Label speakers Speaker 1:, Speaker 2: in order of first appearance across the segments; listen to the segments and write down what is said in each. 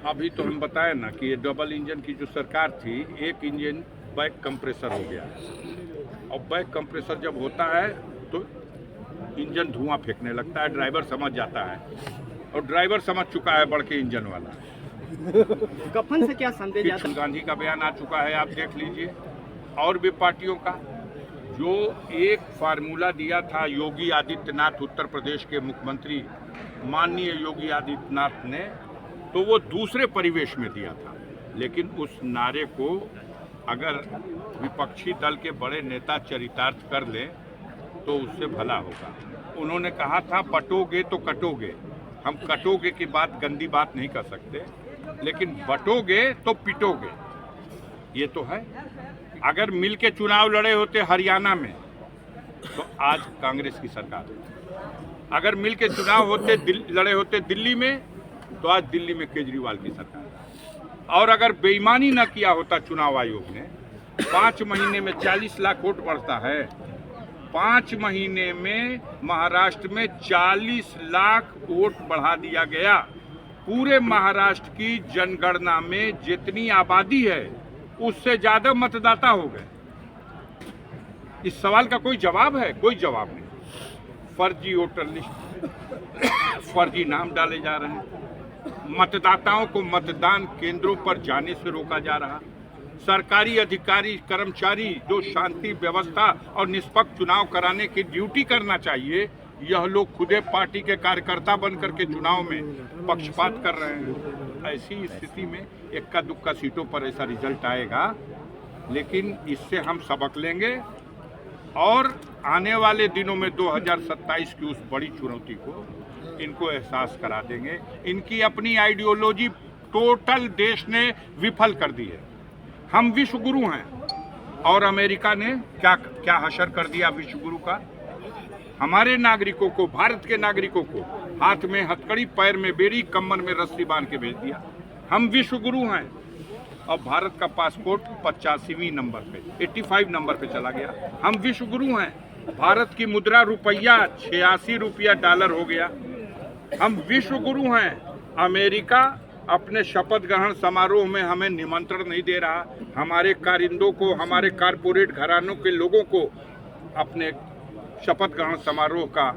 Speaker 1: अभी तो हम बताएं ना कि ये डबल इंजन की जो सरकार थी, एक इंजन बैक कंप्रेसर हो गया, और बैक कंप्रेसर जब होता है तो इंजन धुआं फेंकने लगता है, ड्राइवर समझ जाता है, और ड्राइवर समझ चुका है बड़के इंजन वाला।
Speaker 2: गठबंधन से क्या संदेश जाता है?
Speaker 1: गांधी का बयान आ चुका है, आप देख लीजिए, और भी पार्टियों का जो एक फार्मूला दिया था योगी आदित्यनाथ, उत्तर प्रदेश के मुख्यमंत्री माननीय योगी आदित्यनाथ ने, तो वो दूसरे परिवेश में दिया था, लेकिन उस नारे को अगर विपक्षी दल के बड़े नेता चरितार्थ कर लें तो उससे भला होगा। उन्होंने कहा था बटोगे तो कटोगे, हम कटोगे की बात, गंदी बात नहीं कर सकते, लेकिन बटोगे तो पिटोगे, ये तो है। अगर मिल के चुनाव लड़े होते हरियाणा में तो आज कांग्रेस की सरकार है, अगर मिल के चुनाव होते लड़े होते दिल्ली में तो आज दिल्ली में केजरीवाल की सरकार है। और अगर बेईमानी न किया होता चुनाव आयोग ने, 5 महीने में 40 लाख वोट बढ़ता है, 5 महीने में महाराष्ट्र में 40 लाख वोट बढ़ा दिया गया। पूरे महाराष्ट्र की जनगणना में जितनी आबादी है उससे ज्यादा मतदाता हो गए। इस सवाल का कोई जवाब है? कोई जवाब नहीं। फर्जी वोटर लिस्ट, फर्जी नाम डाले जा रहे हैं, मतदाताओं को मतदान केंद्रों पर जाने से रोका जा रहा, सरकारी अधिकारी कर्मचारी जो शांति व्यवस्था और निष्पक्ष चुनाव कराने की ड्यूटी करना चाहिए, यह लोग खुदे पार्टी के कार्यकर्ता बनकर के चुनाव में पक्षपात कर रहे हैं। ऐसी स्थिति में इक्का दुक्का सीटों पर ऐसा रिजल्ट आएगा, लेकिन इससे हम सबक लेंगे और आने वाले दिनों में 2027 की उस बड़ी चुनौती को इनको एहसास करा देंगे। इनकी अपनी आइडियोलॉजी टोटल देश ने विफल कर दी है। हम विश्व गुरु हैं और अमेरिका ने क्या हशर कर दिया विश्व गुरु का। हमारे नागरिकों को, भारत के नागरिकों को हाथ में हथकड़ी, पैर में बेड़ी, कमर में रस्सी बांध के भेज दिया। हम विश्व गुरु हैं और भारत का पासपोर्ट 85वीं नंबर पे, 85 नंबर पे चला गया। हम विश्व गुरु हैं, भारत की मुद्रा रुपया 86 रुपया डॉलर हो गया। हम विश्व गुरु हैं, अमेरिका अपने शपथ ग्रहण समारोह में हमें निमंत्रण नहीं दे रहा, हमारे कारिंदों को, हमारे कारपोरेट घरानों के लोगों को अपने शपथ ग्रहण समारोह का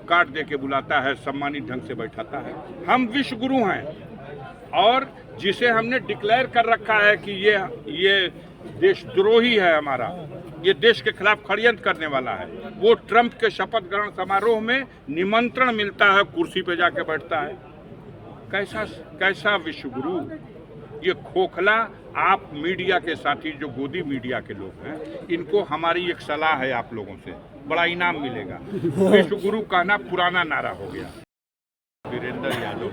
Speaker 1: कार्ड दे के बुलाता है, सम्मानित ढंग से बैठाता है। हम विश्व गुरु हैं और जिसे हमने डिक्लेयर कर रखा है कि ये देशद्रोही है, हमारा ये देश के खिलाफ षड्यंत्र करने वाला है, वो ट्रंप के शपथ ग्रहण समारोह में निमंत्रण मिलता है, कुर्सी पे जाके बैठता है। कैसा विश्व गुरु? ये खोखला आप मीडिया के साथी जो गोदी मीडिया के लोग हैं, इनको हमारी एक सलाह है आप लोगों से, बड़ा इनाम मिलेगा। विश्व गुरु कहना पुराना नारा हो गया। वीरेंद्र यादव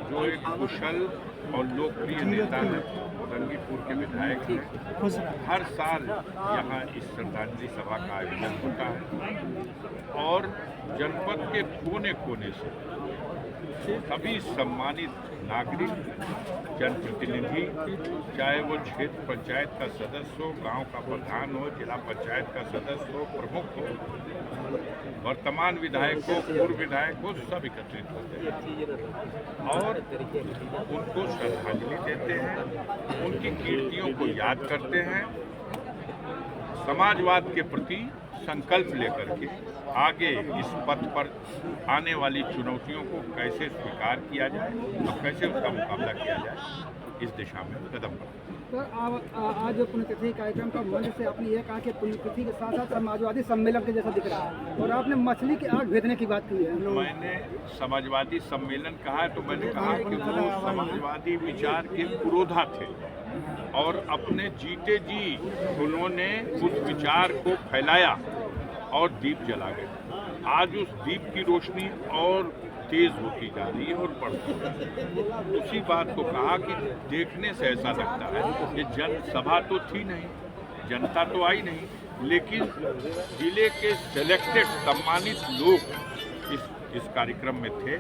Speaker 1: जो एक कुशल और लोकप्रिय नेता है, रंगीपुर के विधायक हैं, हर साल यहाँ इस श्रद्धांजलि सभा का आयोजन होता है और जनपद के कोने कोने से सभी सम्मानित नागरिक, जनप्रतिनिधि, चाहे वो क्षेत्र पंचायत का सदस्य हो, गांव का प्रधान हो, जिला पंचायत का सदस्य हो, प्रमुख हो, वर्तमान विधायक हो, पूर्व विधायक हो, सब एकत्रित होते हैं और उनको श्रद्धांजलि देते हैं, उनकी कीर्तियों को याद करते हैं, समाजवाद के प्रति संकल्प लेकर के आगे इस पथ पर आने वाली चुनौतियों को कैसे स्वीकार किया जाए और कैसे उसका मुकाबला किया जाए, इस दिशा में कदम बढ़े।
Speaker 2: सर, आज पुण्यतिथि कार्यक्रम का मंच से आपने ये कहा कि पुण्यतिथि के साथ साथ समाजवादी सम्मेलन के जैसा दिख रहा है और आपने मछली की आग भेजने की बात की है।
Speaker 1: मैंने समाजवादी सम्मेलन कहा है तो मैंने कहा कि वो समाजवादी विचार के पुरोधा थे और अपने जीते जी उन्होंने उस विचार को फैलाया और दीप जला गए। आज उस दीप की रोशनी और तेज होती जा रही है और बढ़ती जा रही है। उसी बात को कहा कि देखने से ऐसा लगता है कि जनसभा तो थी नहीं, जनता तो आई नहीं, लेकिन जिले के सिलेक्टेड सम्मानित लोग इस कार्यक्रम में थे।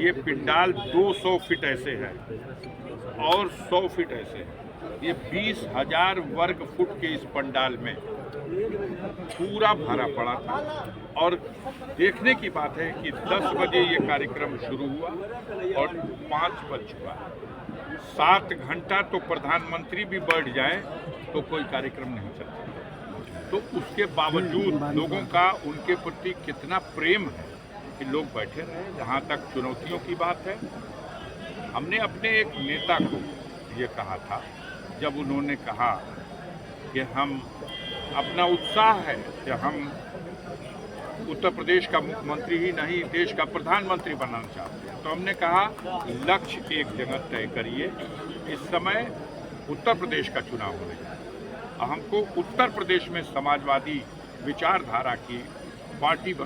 Speaker 1: ये पिंडाल 200 फीट ऐसे है और 100 फीट ऐसे है। ये 20,000 वर्ग फुट के इस पंडाल में पूरा भरा पड़ा था। और देखने की बात है कि 10 बजे ये कार्यक्रम शुरू हुआ और 5 बज चुका है। 7 घंटा तो प्रधानमंत्री भी बैठ जाए तो कोई कार्यक्रम नहीं चलता। तो उसके बावजूद लोगों का उनके प्रति कितना प्रेम है कि लोग बैठे रहे। जहाँ तक चुनौतियों की बात है, हमने अपने एक नेता को ये कहा था जब उन्होंने कहा कि हम अपना उत्साह है कि हम उत्तर प्रदेश का मुख्यमंत्री ही नहीं देश का प्रधानमंत्री बनाना चाहते हैं, तो हमने कहा लक्ष्य एक जगह तय करिए। इस समय उत्तर प्रदेश का चुनाव होने जा रहा है। हमको उत्तर प्रदेश में समाजवादी विचारधारा की पार्टी को,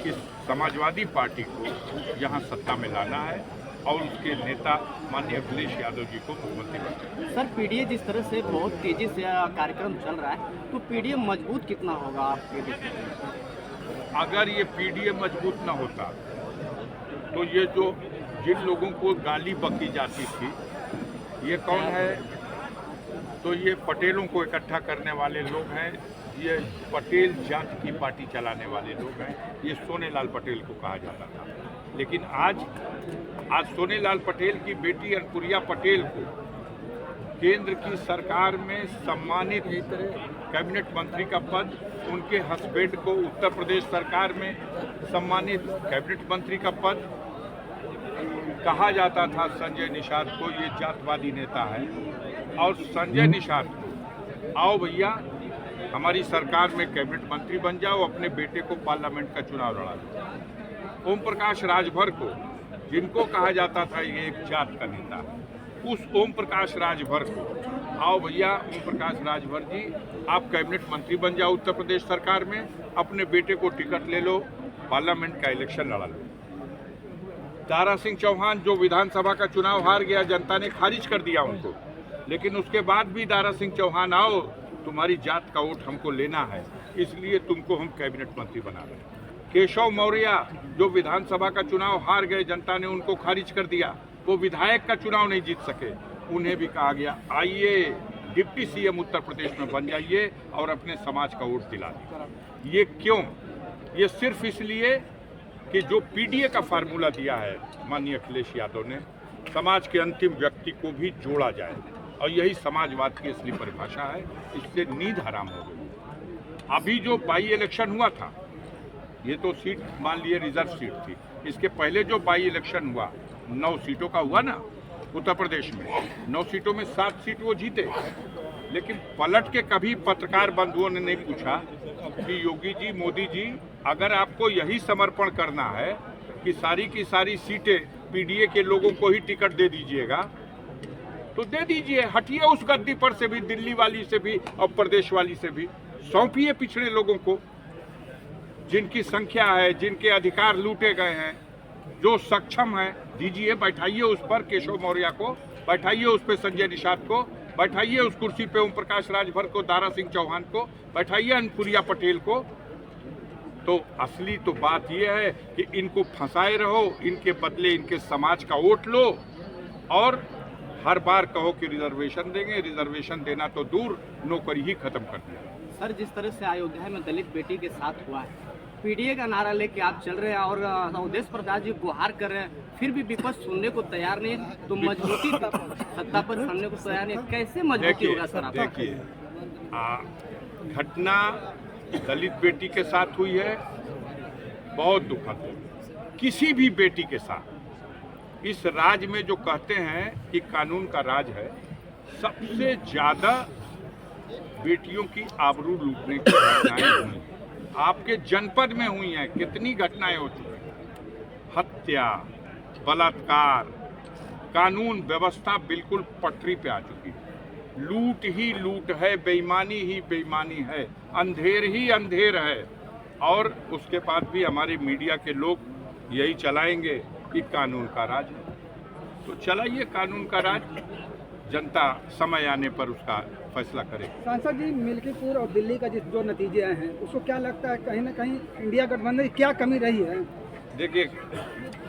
Speaker 1: इस समाजवादी पार्टी को यहाँ सत्ता में लाना है और उसके नेता माननीय अखिलेश यादव जी को मुख्यमंत्री बनाना है।
Speaker 3: सर, पीडीए जिस तरह से बहुत तेजी से कार्यक्रम चल रहा है, तो पीडीए मजबूत कितना होगा आपके दृष्टि से?
Speaker 1: अगर ये पीडीए मजबूत न होता तो ये जो जिन लोगों को गाली बकी जाती थी, ये कौन है? तो ये पटेलों को इकट्ठा करने वाले लोग हैं, ये पटेल जात की पार्टी चलाने वाले लोग हैं। ये सोनेलाल पटेल को कहा जाता था। लेकिन आज सोनेलाल पटेल की बेटी अनुप्रिया पटेल को केंद्र की सरकार में सम्मानित कैबिनेट मंत्री का पद, उनके हस्बैंड को उत्तर प्रदेश सरकार में सम्मानित कैबिनेट मंत्री का पद। कहा जाता था संजय निषाद को ये जातवादी नेता है, और संजय निषाद को आओ भैया हमारी सरकार में कैबिनेट मंत्री बन जाओ, अपने बेटे को पार्लियामेंट का चुनाव लड़ा दो। ओम प्रकाश राजभर को, जिनको कहा जाता था ये एक जात का नेता, उस ओम प्रकाश राजभर को आओ भैया ओम प्रकाश राजभर जी आप कैबिनेट मंत्री बन जाओ उत्तर प्रदेश सरकार में, अपने बेटे को टिकट ले लो, पार्लियामेंट का इलेक्शन लड़ा लो। दारा सिंह चौहान जो विधानसभा का चुनाव हार गया, जनता ने खारिज कर दिया उनको, लेकिन उसके बाद भी दारा सिंह चौहान आओ तुम्हारी जात का वोट हमको लेना है, इसलिए तुमको हम कैबिनेट मंत्री बना रहे हैं। केशव मौर्य जो विधानसभा का चुनाव हार गए, जनता ने उनको खारिज कर दिया, वो विधायक का चुनाव नहीं जीत सके, उन्हें भी कहा गया आइए डिप्टी सीएम उत्तर प्रदेश में बन जाइए और अपने समाज का वोट दिला दीजिए। ये क्यों? ये सिर्फ इसलिए कि जो पीडीए का फार्मूला दिया है माननीय अखिलेश यादव ने, समाज के अंतिम व्यक्ति को भी जोड़ा जाए, और यही समाजवाद की असली परिभाषा है। इससे नींद हराम हो गई। अभी जो बाई इलेक्शन हुआ था, ये तो सीट मान लिए रिजर्व सीट थी, इसके पहले जो बाई इलेक्शन हुआ 9 सीटों का हुआ ना उत्तर प्रदेश में, 9 सीटों में 7 सीट वो जीते। लेकिन पलट के कभी पत्रकार बंधुओं ने नहीं पूछा कि योगी जी, मोदी जी, अगर आपको यही समर्पण करना है कि सारी की सारी सीटें पीडीए के लोगों को ही टिकट दे दीजिएगा, तो दे दीजिए, हटिए उस गद्दी पर से भी, दिल्ली वाली से भी और प्रदेश वाली से भी, सौंपिए पिछड़े लोगों को, जिनकी संख्या है, जिनके अधिकार लूटे गए हैं, जो सक्षम है, दीजिए, बैठाइए उस पर केशव मौर्य को, बैठाइए उस पर संजय निषाद को, बैठाइए उस कुर्सी पे ओम प्रकाश राजभर को, दारा सिंह चौहान को, बैठाइए अनुप्रिया पटेल को। तो असली तो बात यह है कि इनको फंसाए रहो, इनके बदले इनके समाज का वोट लो, और हर बार कहो कि रिजर्वेशन देंगे, रिजर्वेशन देना तो दूर, नौकरी ही खत्म कर दिया।
Speaker 3: सर, जिस तरह से अयोध्या में दलित बेटी के साथ हुआ है, पीडीए का नारा लेके आप चल रहे हैं और अवधेश प्रताप जी गुहार कर रहे हैं, फिर भी विपक्ष सुनने को तैयार नहीं, तो मजबूती सत्ता पर सुनने को तैयार नहीं, कैसे मजबूती होगा सर? आप
Speaker 1: देखिए, घटना दलित बेटी के साथ हुई है, बहुत दुखद है। किसी भी बेटी के साथ, इस राज में जो कहते हैं कि कानून का राज है, सबसे ज्यादा बेटियों की आबरू लूटने की घटनाएं हुई हैं। आपके जनपद में हुई हैं, कितनी घटनाएं हो चुकी हैं, हत्या, बलात्कार, कानून व्यवस्था बिल्कुल पटरी पे आ चुकी है। लूट ही लूट है, बेईमानी ही बेईमानी है, अंधेर ही अंधेर है, और उसके बाद भी हमारे मीडिया के लोग यही चलाएंगे कि कानून का राज है। तो चलाइए कानून का राज, जनता समय आने पर उसका फैसला करे।
Speaker 2: सांसद जी, मिल्कीपुर और दिल्ली का जो नतीजे आए हैं, उसको क्या लगता है, कहीं ना कहीं इंडिया गठबंधन की क्या कमी रही है?
Speaker 1: देखिए,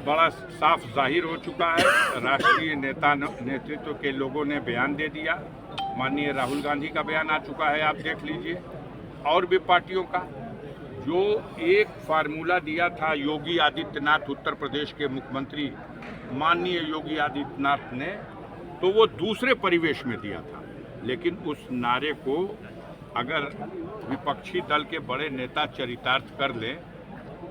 Speaker 1: बड़ा साफ जाहिर हो चुका है। राष्ट्रीय नेतृत्व के लोगों ने बयान दे दिया। माननीय राहुल गांधी का बयान आ चुका है, आप देख लीजिए। और भी पार्टियों का जो एक फार्मूला दिया था योगी आदित्यनाथ उत्तर प्रदेश के मुख्यमंत्री माननीय योगी आदित्यनाथ ने, तो वो दूसरे परिवेश में दिया था। लेकिन उस नारे को अगर विपक्षी दल के बड़े नेता चरितार्थ कर लें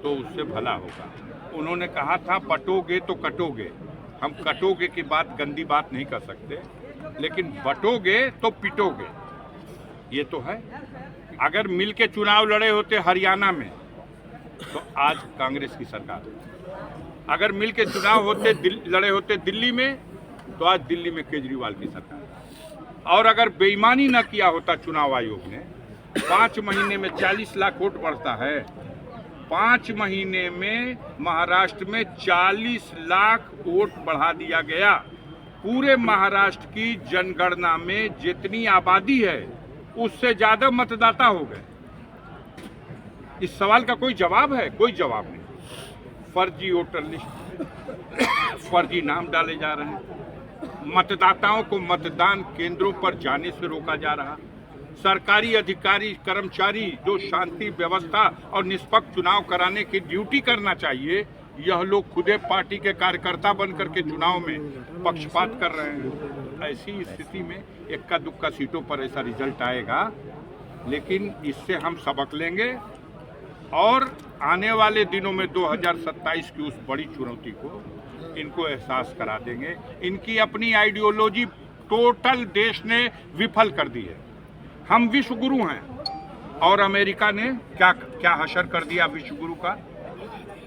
Speaker 1: तो उससे भला होगा। उन्होंने कहा था बटोगे तो कटोगे। हम कटोगे की बात, गंदी बात नहीं कर सकते, लेकिन बटोगे तो पिटोगे, ये तो है। अगर मिल के चुनाव लड़े होते हरियाणा में तो आज कांग्रेस की सरकार है। अगर मिल के चुनाव होते लड़े होते दिल्ली में तो आज दिल्ली में केजरीवाल की सरकार है। और अगर बेईमानी न किया होता चुनाव आयोग ने, 5 महीने में 40 लाख वोट बढ़ता है, 5 महीने में महाराष्ट्र में 40 लाख वोट बढ़ा दिया गया। पूरे महाराष्ट्र की जनगणना में जितनी आबादी है उससे ज्यादा मतदाता हो गए। इस सवाल का कोई जवाब है? कोई जवाब नहीं। फर्जी वोटर लिस्ट, फर्जी नाम डाले जा रहे हैं, मतदाताओं को मतदान केंद्रों पर जाने से रोका जा रहा। सरकारी अधिकारी कर्मचारी जो शांति व्यवस्था और निष्पक्ष चुनाव कराने की ड्यूटी करना चाहिए, यह लोग खुदे पार्टी के कार्यकर्ता बन करके चुनाव में पक्षपात कर रहे हैं। ऐसी स्थिति में इक्का दुक्का सीटों पर ऐसा रिजल्ट आएगा, लेकिन इससे हम सबक लेंगे और आने वाले दिनों में 2027 की उस बड़ी चुनौती को इनको एहसास करा देंगे। इनकी अपनी आइडियोलॉजी टोटल देश ने विफल कर दी है। हम विश्व गुरु हैं और अमेरिका ने क्या हशर कर दिया विश्व गुरु का।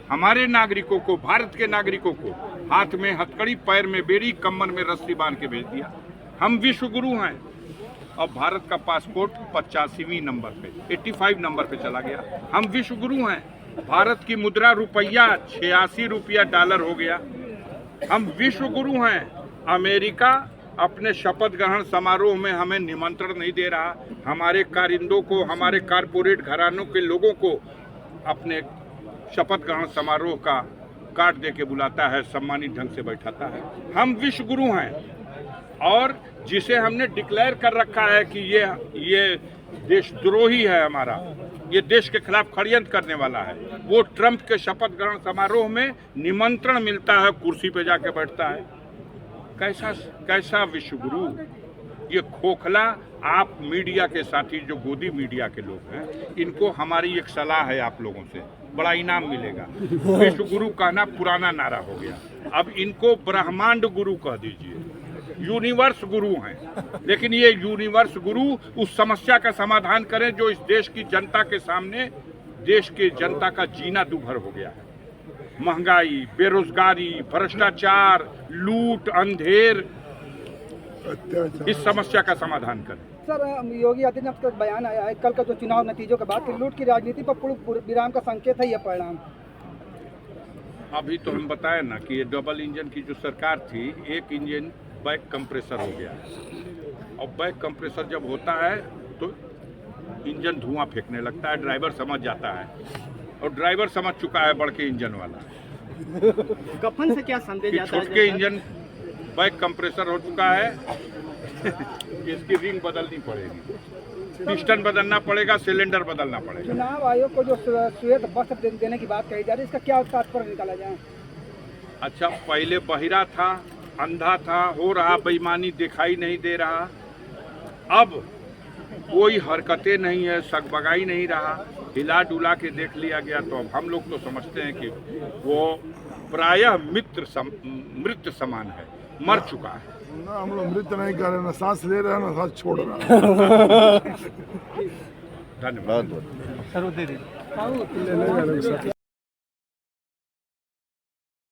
Speaker 1: हमारे नागरिकों को, भारत के नागरिकों को हाथ में हथकड़ी, पैर में बेड़ी, कमर में रस्सी बांध के भेज दिया। हम विश्व गुरु हैं और भारत का पासपोर्ट 85वें नंबर पे, 85 नंबर पे चला गया। हम विश्व गुरु हैं। भारत की मुद्रा रुपया 86 रुपया डॉलर हो गया। हम विश्व गुरु हैं। अमेरिका अपने शपथ ग्रहण समारोह में हमें निमंत्रण नहीं दे रहा। हमारे कारिंदों को, हमारे कारपोरेट घरानों के लोगों को अपने शपथ ग्रहण समारोह का कार्ड दे के बुलाता है, सम्मानित ढंग से बैठाता है। हम विश्व गुरु हैं और जिसे हमने डिक्लेयर कर रखा है कि ये देशद्रोही है हमारा, ये देश के खिलाफ षड्यंत्र करने वाला है, वो ट्रंप के शपथ ग्रहण समारोह में निमंत्रण मिलता है, कुर्सी पे जाके बैठता है। कैसा विश्व गुरु? ये खोखला आप मीडिया के साथी जो गोदी मीडिया के लोग हैं, इनको हमारी एक सलाह है आप लोगों से, बड़ा इनाम मिलेगा। विश्व गुरु कहना पुराना नारा हो गया, अब इनको ब्रह्मांड गुरु कह दीजिए। यूनिवर्स गुरु हैं, लेकिन ये यूनिवर्स गुरु उस समस्या का समाधान करें जो इस देश की जनता के सामने, देश की जनता का जीना दूभर हो गया है। महंगाई, बेरोजगारी, भ्रष्टाचार, लूट, अंधेर, इस समस्या का समाधान करें।
Speaker 2: सर, योगी आदित्यनाथ का बयान आया है कल का जो चुनाव नतीजों के बाद लूट की राजनीति पर पूर्ण विराम का संकेत है यह परिणाम।
Speaker 1: अभी तो हम बताए ना कि ये डबल इंजन की जो सरकार थी, एक इंजन बैक कंप्रेसर हो गया, और बैक कंप्रेसर जब होता है तो इंजन धुआं फेंकने लगता है, ड्राइवर समझ जाता है, और ड्राइवर समझ चुका है बड़के इंजन वाला।
Speaker 3: कफन से क्या संदेश जाता है?
Speaker 1: छोटे इंजन बैक कंप्रेसर हो चुका है, इसकी रिंग बदलनी पड़ेगी, पिस्टन बदलना पड़ेगा, सिलेंडर बदलना पड़ेगा।
Speaker 2: चुनाव आयोग को जो श्वेत वस्त्र देने की बात कही जा रही है, इसका क्या तात्पर्य निकाला जाए?
Speaker 1: अच्छा, पहले बहिरा था, अंधा था, हो रहा बेईमानी दिखाई नहीं दे रहा, अब कोई हरकतें नहीं है, सकबगाई नहीं रहा, हिला डुला के देख लिया गया, तो अब हम लोग तो समझते हैं कि वो प्रायः मृत समान है, मर चुका है।
Speaker 4: ना हम लोग मृत नहीं कर रहे, ना सांस ले रहे हैं ना सांस छोड़ रहे हैं।
Speaker 1: धन्यवाद।